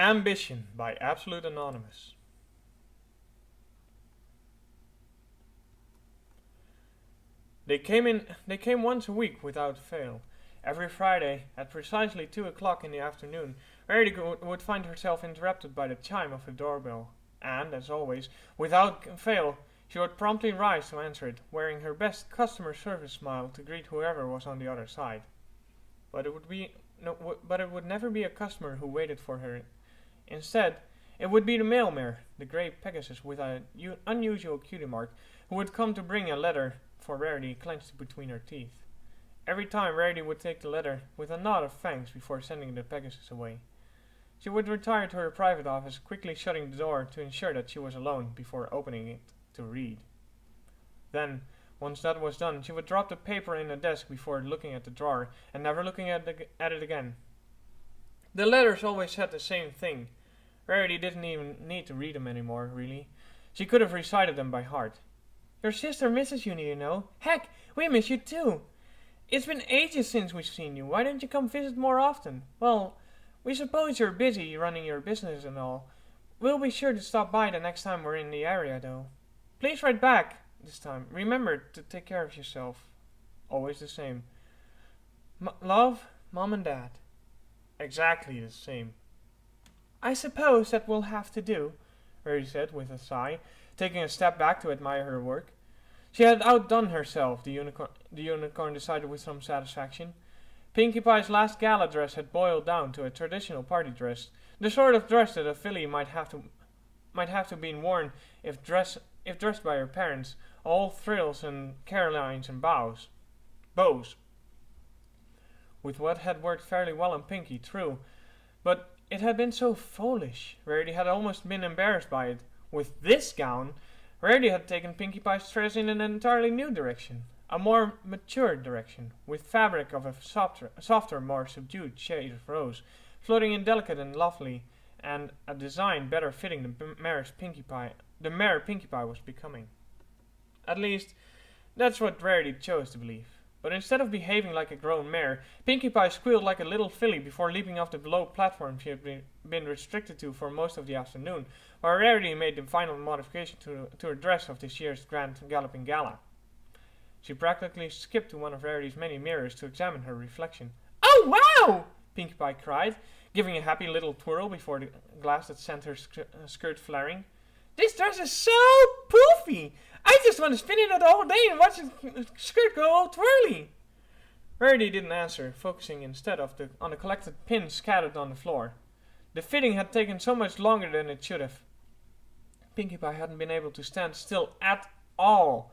Ambition by Absolute Anonymous. They came once a week without fail. Every Friday, at precisely 2 o'clock in the afternoon, Rarity would find herself interrupted by the chime of the doorbell, and, as always, without fail, she would promptly rise to answer it, wearing her best customer service smile to greet whoever was on the other side. But it would never be a customer who waited for her. Instead, it would be the mail mare, the grey Pegasus with an unusual cutie mark, who would come to bring a letter for Rarity clenched between her teeth. Every time Rarity would take the letter with a nod of thanks before sending the Pegasus away. She would retire to her private office, quickly shutting the door to ensure that she was alone before opening it to read. Then, once that was done, she would drop the paper in the desk before looking at the drawer and never looking at it again. The letters always said the same thing. Rarity didn't even need to read them anymore, really. She could have recited them by heart. Your sister misses you, you know. Heck, we miss you too. It's been ages since we've seen you. Why don't you come visit more often? Well, we suppose you're busy running your business and all. We'll be sure to stop by the next time we're in the area, though. Please write back this time. Remember to take care of yourself. Always the same. Love, Mom and Dad. Exactly the same. I suppose that will have to do, Rarity said with a sigh, taking a step back to admire her work. She had outdone herself, the unicorn decided with some satisfaction. Pinkie Pie's last gala dress had boiled down to a traditional party dress, the sort of dress that a filly might have to been worn if dressed by her parents, all frills and carolines and bows. With what had worked fairly well on Pinkie, true, but it had been so foolish. Rarity had almost been embarrassed by it. With this gown, Rarity had taken Pinkie Pie's dress in an entirely new direction, a more mature direction, with fabric of a softer, more subdued shade of rose, floating in delicate and lovely, and a design better fitting the mare Pinkie Pie was becoming. At least, that's what Rarity chose to believe. But instead of behaving like a grown mare, Pinkie Pie squealed like a little filly before leaping off the low platform she had been restricted to for most of the afternoon, while Rarity made the final modification to her dress of this year's Grand Galloping Gala. She practically skipped to one of Rarity's many mirrors to examine her reflection. Oh, wow! Pinkie Pie cried, giving a happy little twirl before the glass that sent her skirt flaring. This dress is so poofy! I just want to spin it out all day and watch the skirt go all twirly. Rarity didn't answer, focusing instead on the collected pins scattered on the floor. The fitting had taken so much longer than it should have. Pinkie Pie hadn't been able to stand still at all,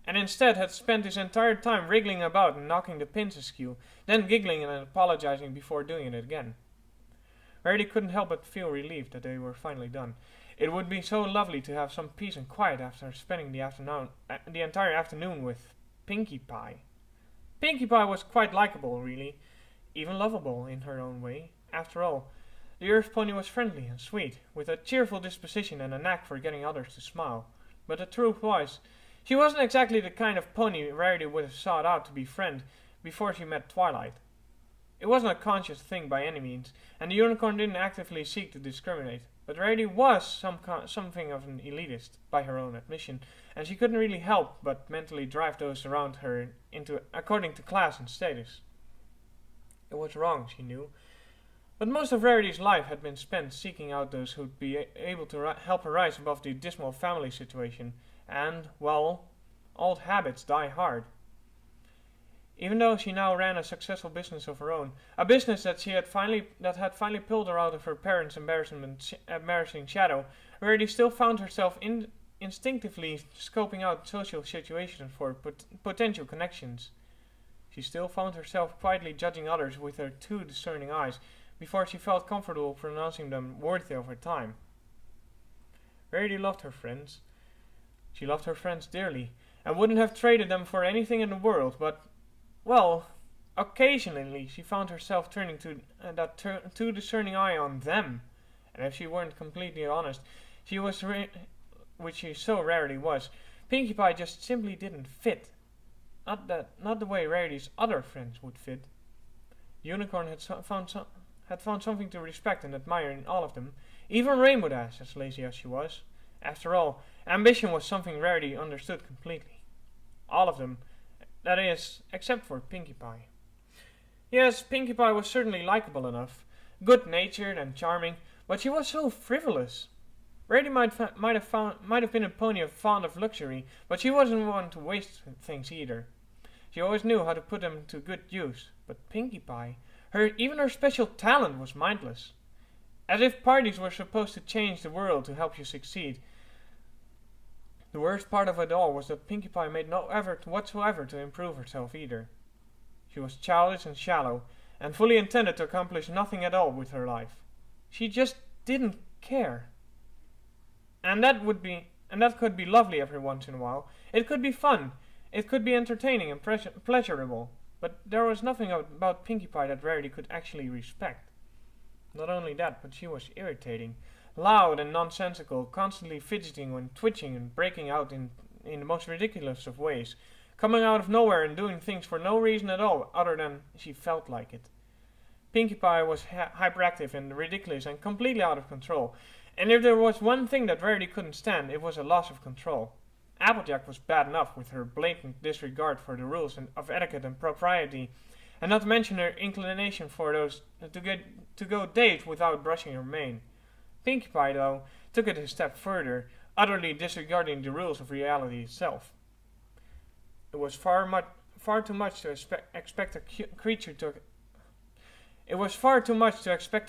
and instead had spent his entire time wriggling about and knocking the pins askew, then giggling and apologizing before doing it again. Rarity couldn't help but feel relieved that they were finally done. It would be so lovely to have some peace and quiet after spending the entire afternoon with Pinkie Pie. Pinkie Pie was quite likable, really, even lovable in her own way. After all, the Earth Pony was friendly and sweet, with a cheerful disposition and a knack for getting others to smile. But the truth was, she wasn't exactly the kind of pony Rarity would have sought out to befriend before she met Twilight. It wasn't a conscious thing by any means, and the unicorn didn't actively seek to discriminate. But Rarity was something of an elitist, by her own admission, and she couldn't really help but mentally drive those around her according to class and status. It was wrong, she knew, but most of Rarity's life had been spent seeking out those who'd be able to help her rise above the dismal family situation, and, well, old habits die hard. Even though she now ran a successful business of her own, a business that had finally pulled her out of her parents' embarrassing shadow, Rarity still found herself instinctively scoping out social situations for potential connections. She still found herself quietly judging others with her too discerning eyes before she felt comfortable pronouncing them worthy of her time. Rarity loved her friends. She loved her friends dearly, and wouldn't have traded them for anything in the world, but well, occasionally she found herself turning to that too discerning eye on them, and if she weren't completely honest, which she so rarely was, Pinkie Pie just simply didn't fit. Not the way Rarity's other friends would fit. The unicorn had found something to respect and admire in all of them, even Rainbow Dash, as lazy as she was. After all, ambition was something Rarity understood completely. All of them, that is, except for Pinkie Pie. Yes, Pinkie Pie was certainly likable enough, good-natured and charming, but she was so frivolous. Rarity might have been a pony fond of luxury, but she wasn't one to waste things either. She always knew how to put them to good use. But Pinkie Pie, even her special talent was mindless. As if parties were supposed to change the world to help you succeed. The worst part of it all was that Pinkie Pie made no effort whatsoever to improve herself either. She was childish and shallow, and fully intended to accomplish nothing at all with her life. She just didn't care. And that could be lovely every once in a while. It could be fun. It could be entertaining and pleasurable. But there was nothing about Pinkie Pie that Rarity could actually respect. Not only that, but she was irritating. Loud and nonsensical, constantly fidgeting and twitching and breaking out in the most ridiculous of ways, coming out of nowhere and doing things for no reason at all other than she felt like it. Pinkie Pie was hyperactive and ridiculous and completely out of control, and if there was one thing that Rarity couldn't stand, it was a loss of control. Applejack was bad enough with her blatant disregard for the rules of etiquette and propriety, and not to mention her inclination for those to go days without brushing her mane. Pinkie Pie, though, took it a step further, utterly disregarding the rules of reality itself. It was far too much to expect a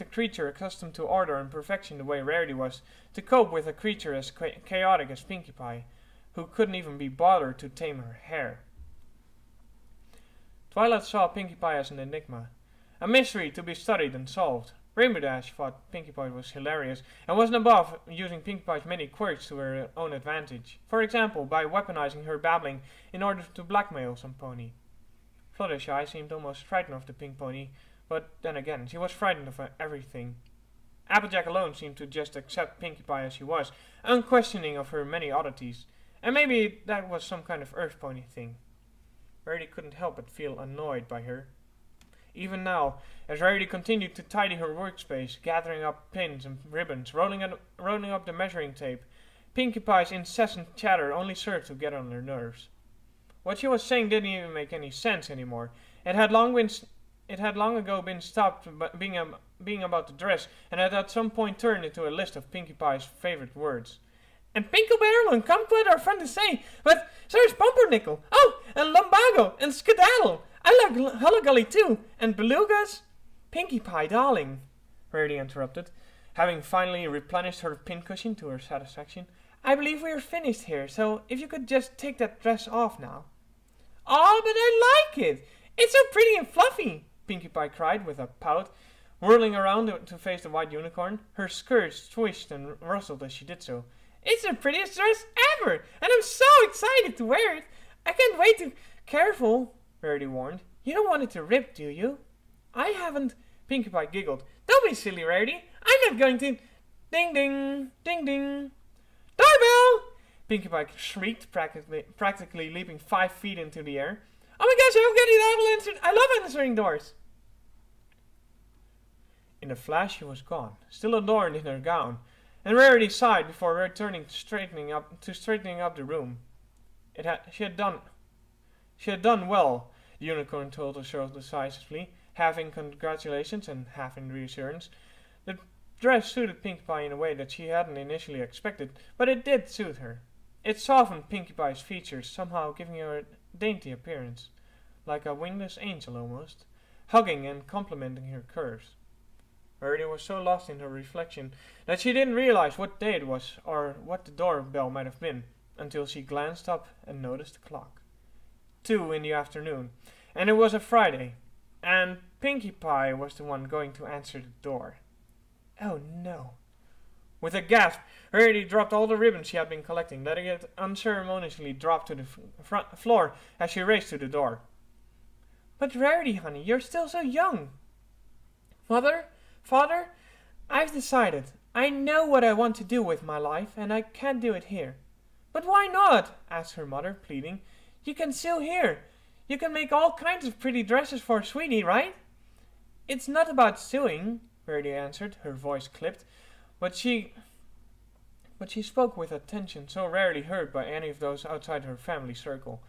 creature accustomed to order and perfection the way Rarity was to cope with a creature as chaotic as Pinkie Pie, who couldn't even be bothered to tame her hair. Twilight saw Pinkie Pie as an enigma, a mystery to be studied and solved. Rainbow Dash thought Pinkie Pie was hilarious and wasn't above using Pinkie Pie's many quirks to her own advantage. For example, by weaponizing her babbling in order to blackmail some pony. Fluttershy seemed almost frightened of the pink pony, but then again, she was frightened of everything. Applejack alone seemed to just accept Pinkie Pie as she was, unquestioning of her many oddities. And maybe that was some kind of earth pony thing. Rarity couldn't help but feel annoyed by her. Even now, as Rarity continued to tidy her workspace, gathering up pins and ribbons, rolling up the measuring tape, Pinkie Pie's incessant chatter only served to get on her nerves. What she was saying didn't even make any sense anymore. It had long ago been stopped being about the dress, and had at some point turned into a list of Pinkie Pie's favorite words. And Pinklebarrel and Kumquat are fun to say, but so is Pumpernickel. Oh, and Lumbago and Skedaddle. I like Hullagully too, and Belugas. Pinkie Pie, darling, Rarity interrupted, having finally replenished her pincushion to her satisfaction. I believe we are finished here, so if you could just take that dress off now. Oh, but I like it. It's so pretty and fluffy, Pinkie Pie cried with a pout, whirling around to face the white unicorn. Her skirts swished and rustled as she did so. It's the prettiest dress ever, and I'm so excited to wear it. I can't wait to... Careful, Rarity warned. You don't want it to rip, do you? I haven't... Pinkie Pie giggled. Don't be silly, Rarity. I'm not going to... Ding, ding, ding, ding. Doorbell! Pinkie Pie shrieked, practically leaping 5 feet into the air. Oh my gosh, I hope I love answering doors. In a flash, she was gone, still adorned in her gown, and Rarity sighed before returning to straightening up the room. She had done well, the unicorn told herself decisively, half in congratulations and half in reassurance. The dress suited Pinkie Pie in a way that she hadn't initially expected, but it did suit her. It softened Pinkie Pie's features, somehow giving her a dainty appearance, like a wingless angel almost, hugging and complimenting her curves. Rarity was so lost in her reflection that she didn't realize what day it was or what the doorbell might have been, until she glanced up and noticed the clock. 2 in the afternoon, and it was a Friday, and Pinkie Pie was the one going to answer the door. Oh no. With a gasp, Rarity dropped all the ribbons she had been collecting, letting it unceremoniously drop to the floor as she raced to the door. But Rarity, honey, you're still so young. Father, I've decided. I know what I want to do with my life, and I can't do it here. But why not? Asked her mother, pleading. You can sew here. You can make all kinds of pretty dresses for Sweetie, right? It's not about suing, Rarity answered, her voice clipped, but she spoke with a tension so rarely heard by any of those outside her family circle.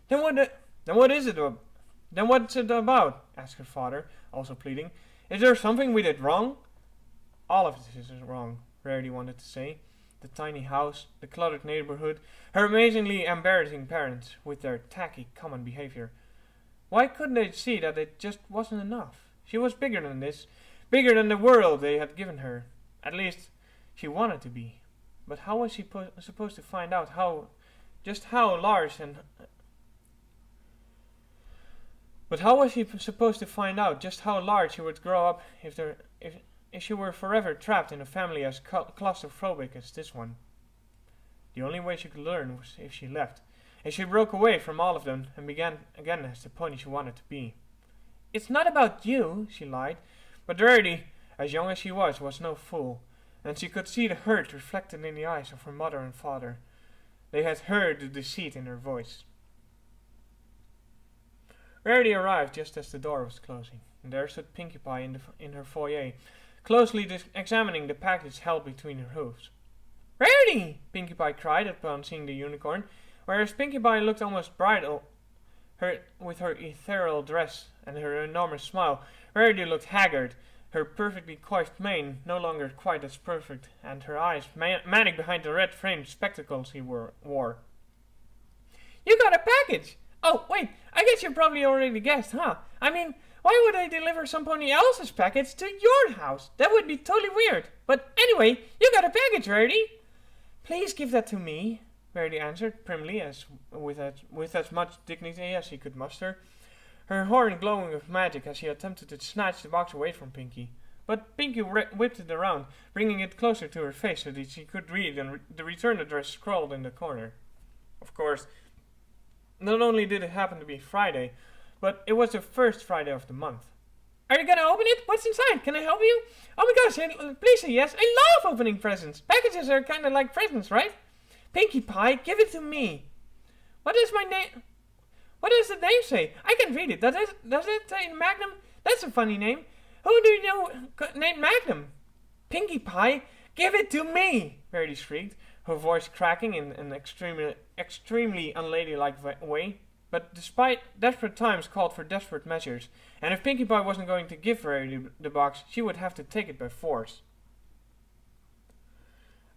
Then what is it? Then what's it about? Asked her father, also pleading. Is there something we did wrong? All of it is wrong, Rarity wanted to say. The tiny house, the cluttered neighborhood, her amazingly embarrassing parents, with their tacky common behavior. Why couldn't they see that it just wasn't enough? She was bigger than this, bigger than the world they had given her. At least, she wanted to be. But how was she supposed to find out just how large she would grow up if she were forever trapped in a family as claustrophobic as this one? The only way she could learn was if she left, if she broke away from all of them and began again as the pony she wanted to be. It's not about you, she lied, but Rarity, as young as she was no fool, and she could see the hurt reflected in the eyes of her mother and father. They had heard the deceit in her voice. Rarity arrived just as the door was closing, and there stood Pinkie Pie in her foyer, closely examining the package held between her hooves. Rarity! Pinkie Pie cried upon seeing the unicorn, whereas Pinkie Pie looked almost bridal. With her ethereal dress and her enormous smile, Rarity looked haggard, her perfectly coiffed mane no longer quite as perfect, and her eyes manic behind the red-framed spectacles he wore. You got a package! Oh, wait, I guess you probably already guessed, huh? I mean, why would I deliver somebody else's package to your house? That would be totally weird. But anyway, you got a package, Rarity. Please give that to me, Rarity answered primly, with as much dignity as he could muster, her horn glowing with magic as she attempted to snatch the box away from Pinkie. But Pinkie whipped it around, bringing it closer to her face so that she could read the return address scrawled in the corner. Of course, not only did it happen to be Friday, but it was the first Friday of the month. Are you gonna open it? What's inside? Can I help you? Oh my gosh, please say yes. I love opening presents. Packages are kinda like presents, right? Pinkie Pie, give it to me. What does the name say? I can read it. Does it say Magnum? That's a funny name. Who do you know named Magnum? Pinkie Pie, give it to me, Rarity shrieked, her voice cracking in an extremely unladylike way. But despite desperate times called for desperate measures, and if Pinkie Pie wasn't going to give Rarity the box, she would have to take it by force.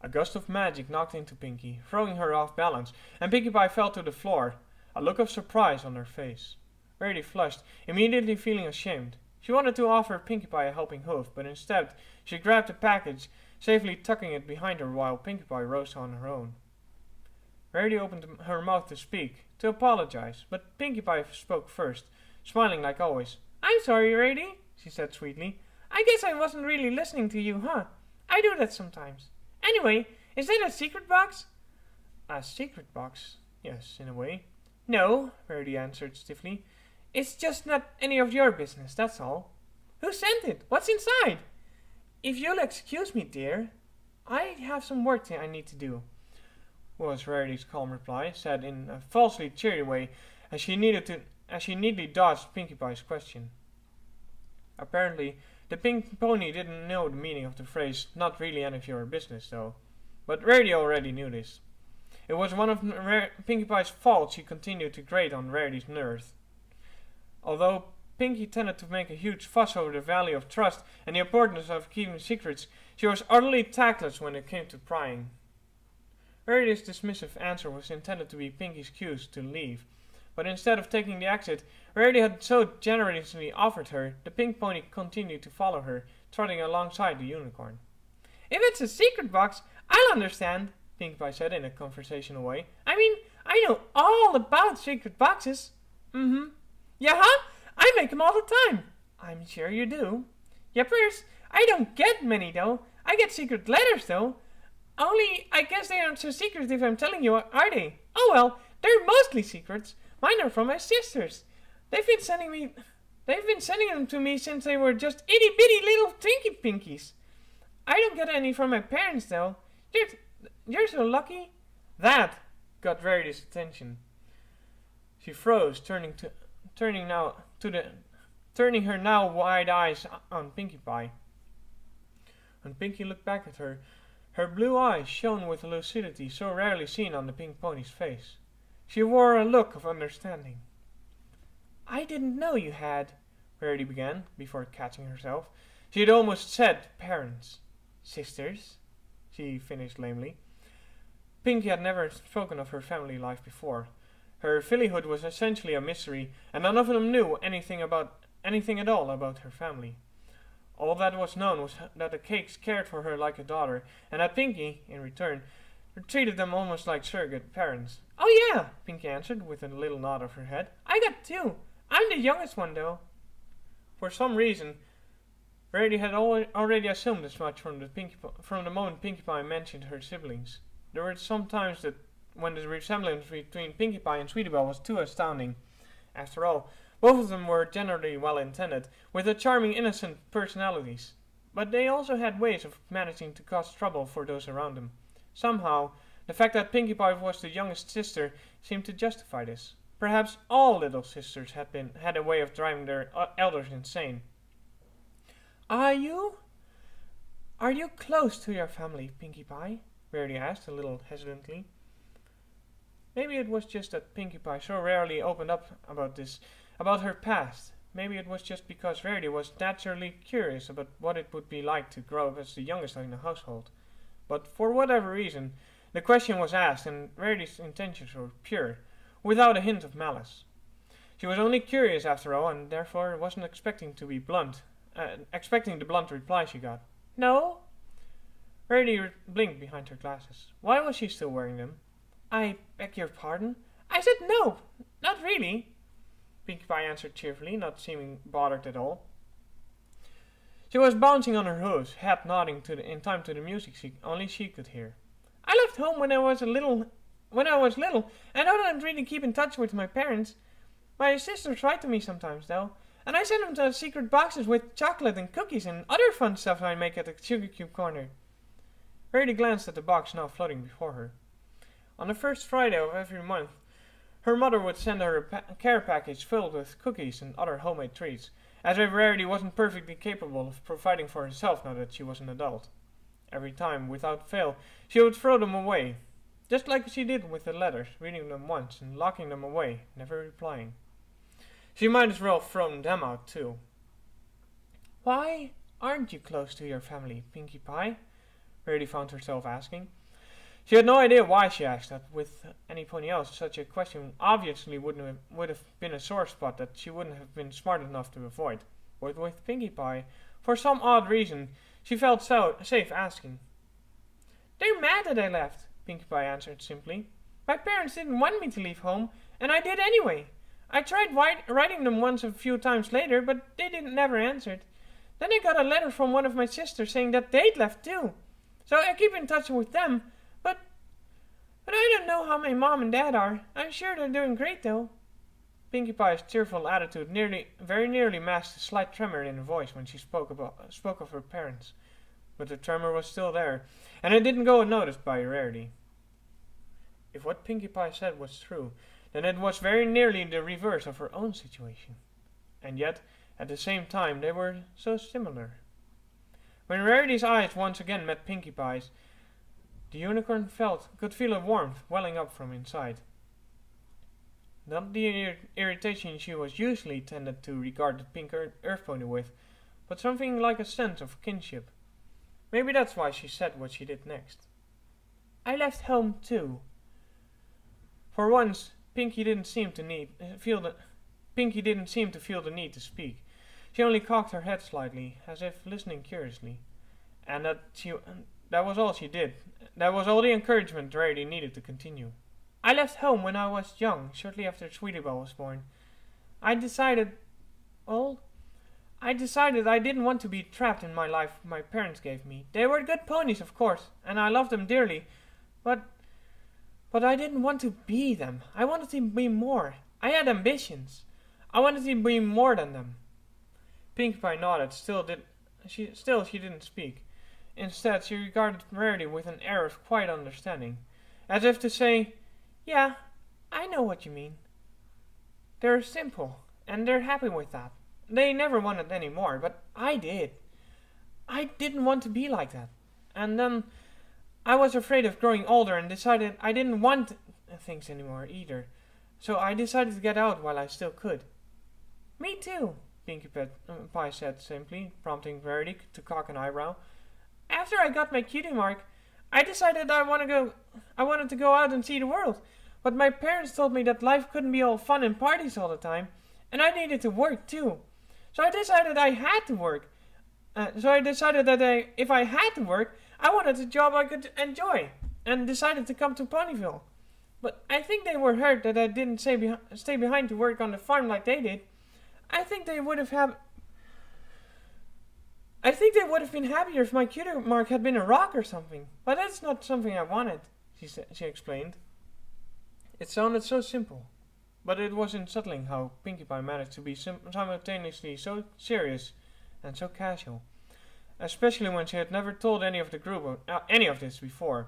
A gust of magic knocked into Pinkie, throwing her off balance, and Pinkie Pie fell to the floor, a look of surprise on her face. Rarity flushed, immediately feeling ashamed. She wanted to offer Pinkie Pie a helping hoof, but instead she grabbed the package, safely tucking it behind her while Pinkie Pie rose on her own. Rarity opened her mouth to speak, to apologize, but Pinkie Pie spoke first, smiling like always. I'm sorry, Rarity, she said sweetly. I guess I wasn't really listening to you, huh? I do that sometimes. Anyway, is that a secret box? A secret box? Yes, in a way. No, Rarity answered stiffly. It's just not any of your business, that's all. Who sent it? What's inside? If you'll excuse me, dear, I have some work I need to do, was Rarity's calm reply, said in a falsely cheery way, as she neatly dodged Pinkie Pie's question. Apparently, the pink pony didn't know the meaning of the phrase, not really any of your business, though. But Rarity already knew this. It was one of Pinkie Pie's faults she continued to grate on Rarity's nerves. Although Pinkie tended to make a huge fuss over the value of trust and the importance of keeping secrets, she was utterly tactless when it came to prying. Rarity's dismissive answer was intended to be Pinkie's cue to leave, but instead of taking the exit Rarity had so generously offered her, the pink pony continued to follow her, trotting alongside the unicorn. If it's a secret box, I'll understand, Pinkie Pie said in a conversational way. I mean, I know all about secret boxes. Yeah, huh? I make them all the time. I'm sure you do. Yepers, I don't get many, though. I get secret letters, though. Only, I guess they aren't so secret if I'm telling you, are they? Oh well, they're mostly secrets. Mine are from my sisters. They've been sending them to me since they were just itty-bitty little tinky pinkies. I don't get any from my parents, though. You're so lucky. That got Rarity's attention. She froze, turning turning her now wide eyes on Pinkie Pie. When Pinkie looked back at her, her blue eyes shone with a lucidity so rarely seen on the pink pony's face. She wore a look of understanding. "I didn't know you had," Rarity began, before catching herself. She had almost said parents. "Sisters," she finished lamely. Pinkie had never spoken of her family life before. Her fillyhood was essentially a mystery, and none of them knew anything at all about her family. All that was known was that the Cakes cared for her like a daughter, and that Pinkie, in return, treated them almost like surrogate parents. "Oh yeah," Pinkie answered, with a little nod of her head. "I got two. I'm the youngest one, though." For some reason, Rarity had already assumed as much from the moment Pinkie Pie mentioned her siblings. There were some times when the resemblance between Pinkie Pie and Sweetie Belle was too astounding. After all, both of them were generally well intended, with the charming innocent personalities. But they also had ways of managing to cause trouble for those around them. Somehow, the fact that Pinkie Pie was the youngest sister seemed to justify this. Perhaps all little sisters had a way of driving their elders insane. Are you close to your family, Pinkie Pie?" Rarity asked, a little hesitantly. Maybe it was just that Pinkie Pie so rarely opened up about her past. Maybe it was just because Rarity was naturally curious about what it would be like to grow up as the youngest in the household. But for whatever reason, the question was asked, and Rarity's intentions were pure, without a hint of malice. She was only curious after all, and therefore wasn't expecting the blunt reply she got. "No?" Rarity blinked behind her glasses. Why was she still wearing them? "I beg your pardon? I said no, not really," Pinkie Pie answered cheerfully, not seeming bothered at all. She was bouncing on her hooves, head nodding in time to the music only she could hear. "I left home when I was little, and I don't really keep in touch with my parents. My sisters write to me sometimes, though, and I send them to secret boxes with chocolate and cookies and other fun stuff I make at the Sugar Cube corner." Rarity glanced at the box now floating before her. On the first Friday of every month, her mother would send her a care package filled with cookies and other homemade treats, as if Rarity wasn't perfectly capable of providing for herself now that she was an adult. Every time, without fail, she would throw them away, just like she did with the letters, reading them once and locking them away, never replying. She might as well have thrown them out, too. "Why aren't you close to your family, Pinkie Pie?" Rarity found herself asking. She had no idea why she asked that. With any pony else, such a question obviously would have been a sore spot that she wouldn't have been smart enough to avoid. But with Pinkie Pie, for some odd reason, she felt safe asking. "They're mad that I left," Pinkie Pie answered simply. "My parents didn't want me to leave home, and I did anyway. I tried writing them once a few times later, but they never answered. Then I got a letter from one of my sisters saying that they'd left too. So I keep in touch with them, but I don't know how my mom and dad are. I'm sure they're doing great, though." Pinkie Pie's cheerful attitude very nearly masked a slight tremor in her voice when she spoke of her parents. But the tremor was still there, and it didn't go unnoticed by Rarity. If what Pinkie Pie said was true, then it was very nearly the reverse of her own situation. And yet, at the same time, they were so similar. When Rarity's eyes once again met Pinkie Pie's, the unicorn could feel a warmth welling up from inside. Not the irritation she was usually tended to regard the pink earth pony with, but something like a sense of kinship. Maybe that's why she said what she did next. "I left home too." For once, Pinkie didn't seem to feel the need to speak. She only cocked her head slightly, as if listening curiously. And that was all she did. That was all the encouragement Rarity needed to continue. "I left home when I was young, shortly after Sweetie Belle was born. I decided I didn't want to be trapped in my life my parents gave me. They were good ponies, of course, and I loved them dearly, but I didn't want to be them. I wanted to be more. I had ambitions. I wanted to be more than them." Pinkie Pie nodded. She didn't speak. Instead, she regarded Rarity with an air of quiet understanding, as if to say, "Yeah, I know what you mean. They're simple, and they're happy with that. they never wanted any more, but I did. I didn't want to be like that. And then I was afraid of growing older and decided I didn't want things anymore either. So I decided to get out while I still could. Me too, Pie said simply, prompting Verity to cock an eyebrow. After I got my cutie mark, I decided I wanted to go out and see the world. But my parents told me that life couldn't be all fun and parties all the time, and I needed to work too. So I decided I had to work. If I had to work, I wanted a job I could enjoy, and decided to come to Ponyville. But I think they were hurt that I didn't stay behind to work on the farm like they did. I think they would have been happier if my cutie mark had been a rock or something. But that's not something I wanted, she explained. It sounded so simple, but it was unsettling how Pinkie Pie managed to be simultaneously so serious and so casual, especially when she had never told any of the group any of this before.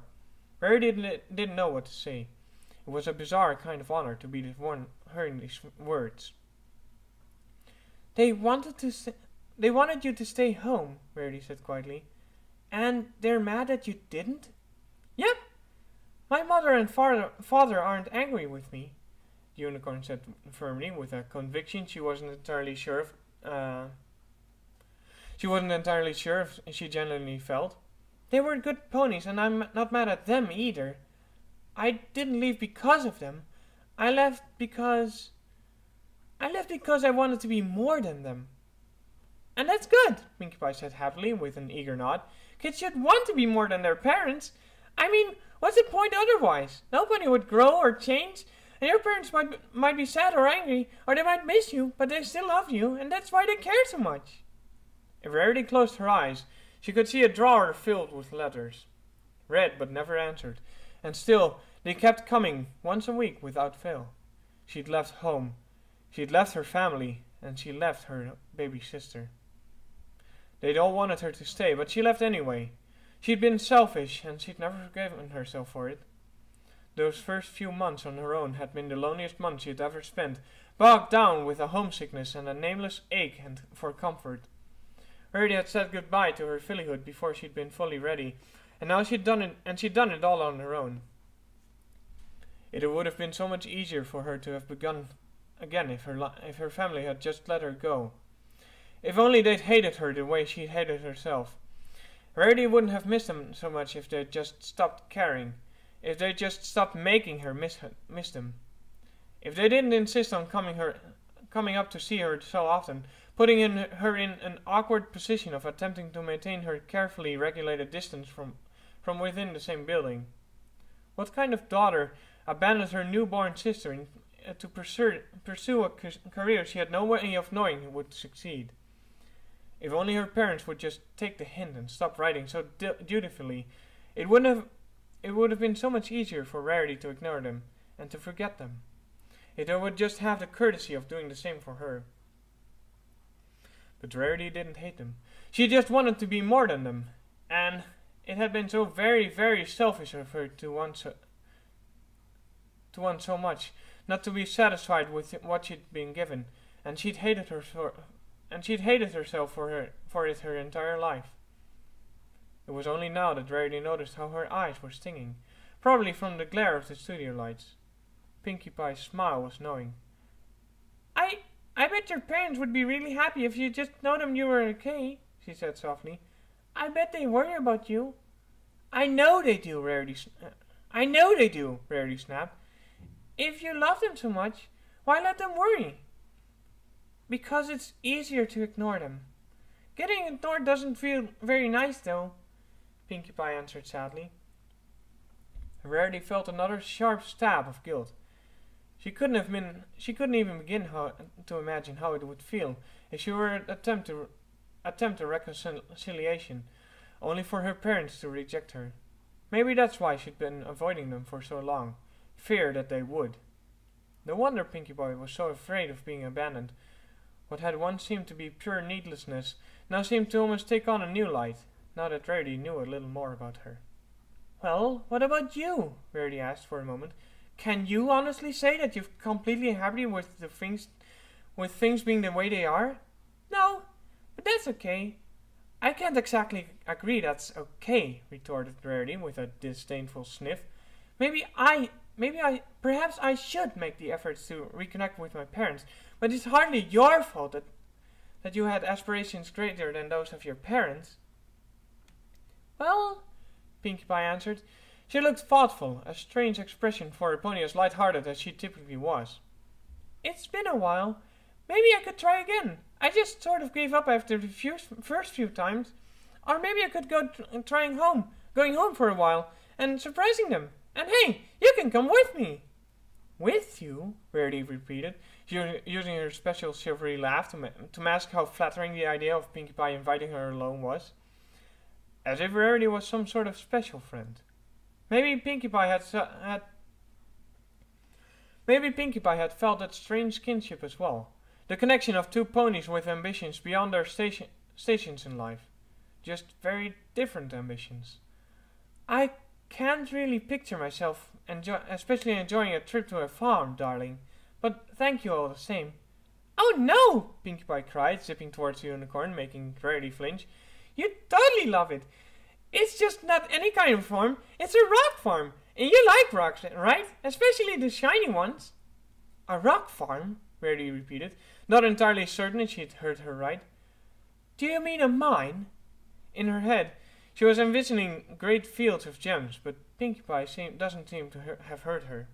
Verity didn't know what to say. It was a bizarre kind of honor to be the one hearing these words. They wanted you to stay home, Verity said quietly. And they're mad that you didn't? Yep. My mother and father aren't angry with me, the unicorn said firmly, with a conviction she wasn't entirely sure if she genuinely felt. They were good ponies, and I'm not mad at them either. I didn't leave because of them. I left because I wanted to be more than them. And that's good, Pinkie Pie said happily, with an eager nod. Kids should want to be more than their parents. I mean, what's the point otherwise? Nobody would grow or change, and your parents might be sad or angry, or they might miss you, but they still love you, and that's why they care so much. If Rarity closed her eyes, she could see a drawer filled with letters. Read but never answered, and still they kept coming once a week without fail. She'd left home, she'd left her family, and she left her baby sister. They'd all wanted her to stay, but she left anyway. She'd been selfish, and she'd never forgiven herself for it. Those first few months on her own had been the loneliest months she'd ever spent, bogged down with a homesickness and a nameless ache for comfort. Rarity had said goodbye to her fillyhood before she'd been fully ready, and now she'd done it all on her own. It would have been so much easier for her to have begun again if her family had just let her go. If only they'd hated her the way she hated herself. Rarity wouldn't have missed them so much if they'd just stopped caring, if they'd just stopped making her miss them. If they didn't insist on coming up to see her so often, putting her in an awkward position of attempting to maintain her carefully regulated distance from within the same building. What kind of daughter abandoned her newborn sister to pursue a career she had no way of knowing would succeed? If only her parents would just take the hint and stop writing so dutifully, it would have been so much easier for Rarity to ignore them and to forget them. If they would just have the courtesy of doing the same for her. But Rarity didn't hate them. She just wanted to be more than them, and it had been so very, very selfish of her to want so much, not to be satisfied with what she'd been given, and she'd hated herself for it her entire life. It was only now that Rarity noticed how her eyes were stinging, probably from the glare of the studio lights. Pinkie Pie's smile was knowing. I bet your parents would be really happy if you just told them you were okay, she said softly. I bet they worry about you. I know they do, Rarity snapped. If you love them so much, why let them worry? Because it's easier to ignore them. Getting ignored doesn't feel very nice, though, Pinkie Pie answered sadly. Rarity felt another sharp stab of guilt. She couldn't even begin to imagine how it would feel if she were to attempt a reconciliation, only for her parents to reject her. Maybe that's why she'd been avoiding them for so long, fear that they would. No wonder Pinkie Pie was so afraid of being abandoned. What had once seemed to be pure needlessness now seemed to almost take on a new light, now that Rarity knew a little more about her. Well, what about you? Rarity asked for a moment. Can you honestly say that you're completely happy with things being the way they are? No, but that's okay. I can't exactly agree that's okay, retorted Rarity with a disdainful sniff. Perhaps I should make the efforts to reconnect with my parents, but it's hardly your fault that you had aspirations greater than those of your parents. Well, Pinkie Pie answered. She looked thoughtful, a strange expression for a pony as light-hearted as she typically was. It's been a while. Maybe I could try again. I just sort of gave up after the first few times. Or maybe I could go going home for a while, and surprising them. And hey, you can come with me. With you? Rarity repeated, using her special silvery laugh to mask how flattering the idea of Pinkie Pie inviting her alone was. As if Rarity was some sort of special friend. Maybe Pinkie Pie had felt that strange kinship as well. The connection of two ponies with ambitions beyond their stations in life. Just very different ambitions. I can't really picture myself especially enjoying a trip to a farm, darling. But thank you all the same. Oh no! Pinkie Pie cried, zipping towards the unicorn, making Rarity flinch. You'd totally love it. It's just not any kind of farm. It's a rock farm. And you like rocks, right? Especially the shiny ones. A rock farm? Rarity repeated, not entirely certain if she'd heard her right. Do you mean a mine? In her head, she was envisioning great fields of gems, but Pinkie Pie doesn't seem to have heard her.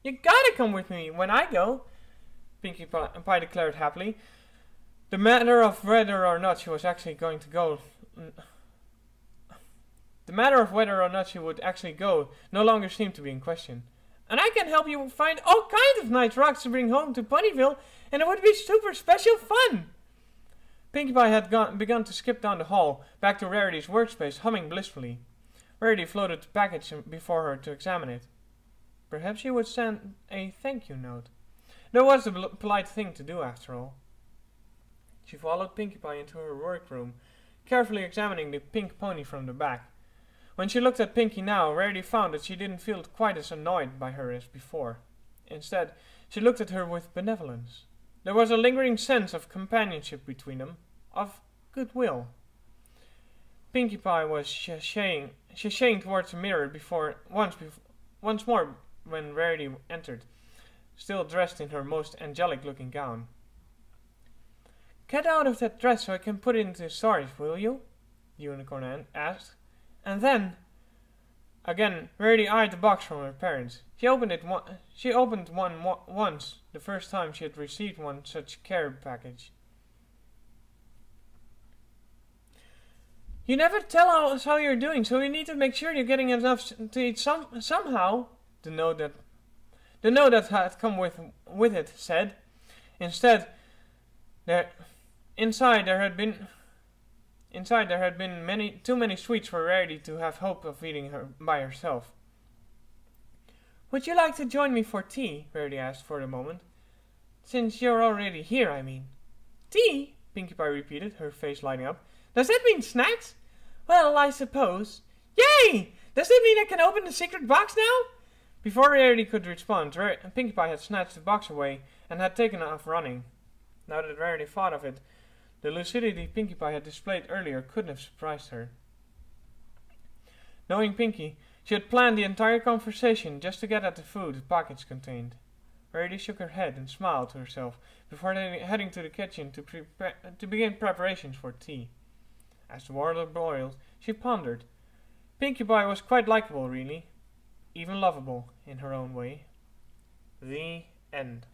You gotta come with me when I go, Pinkie Pie declared happily. The matter of whether or not she was actually going to go... The matter of whether or not she would actually go no longer seemed to be in question. And I can help you find all kinds of nice rocks to bring home to Ponyville, and it would be super special fun! Pinkie Pie had begun to skip down the hall, back to Rarity's workspace, humming blissfully. Rarity floated the package before her to examine it. Perhaps she would send a thank you note. That was the polite thing to do, after all. She followed Pinkie Pie into her workroom, carefully examining the pink pony from the back. When she looked at Pinkie now, Rarity found that she didn't feel quite as annoyed by her as before. Instead, she looked at her with benevolence. There was a lingering sense of companionship between them, of goodwill. Pinkie Pie was sashaying towards the mirror once more when Rarity entered, still dressed in her most angelic-looking gown. Get out of that dress so I can put it into storage, will you? The unicorn asked. And then... Again, Rarity eyed the box from her parents. She opened one once, the first time she had received one such care package. You never tell us how you're doing, so we need to make sure you're getting enough to eat somehow, the note that had come with it said. Instead, Inside there had been too many sweets for Rarity to have hope of eating her by herself. Would you like to join me for tea? Rarity asked for the moment. Since you're already here, I mean. Tea? Pinkie Pie repeated, her face lighting up. Does that mean snacks? Well, I suppose. Yay! Does that mean I can open the secret box now? Before Rarity could respond, Pinkie Pie had snatched the box away and had taken off running. Now that Rarity thought of it, the lucidity Pinkie Pie had displayed earlier couldn't have surprised her. Knowing Pinkie, she had planned the entire conversation just to get at the food the package contained. Rarity shook her head and smiled to herself before heading to the kitchen to begin preparations for tea. As the water boiled, she pondered. Pinkie Pie was quite likable, really. Even lovable, in her own way. The end.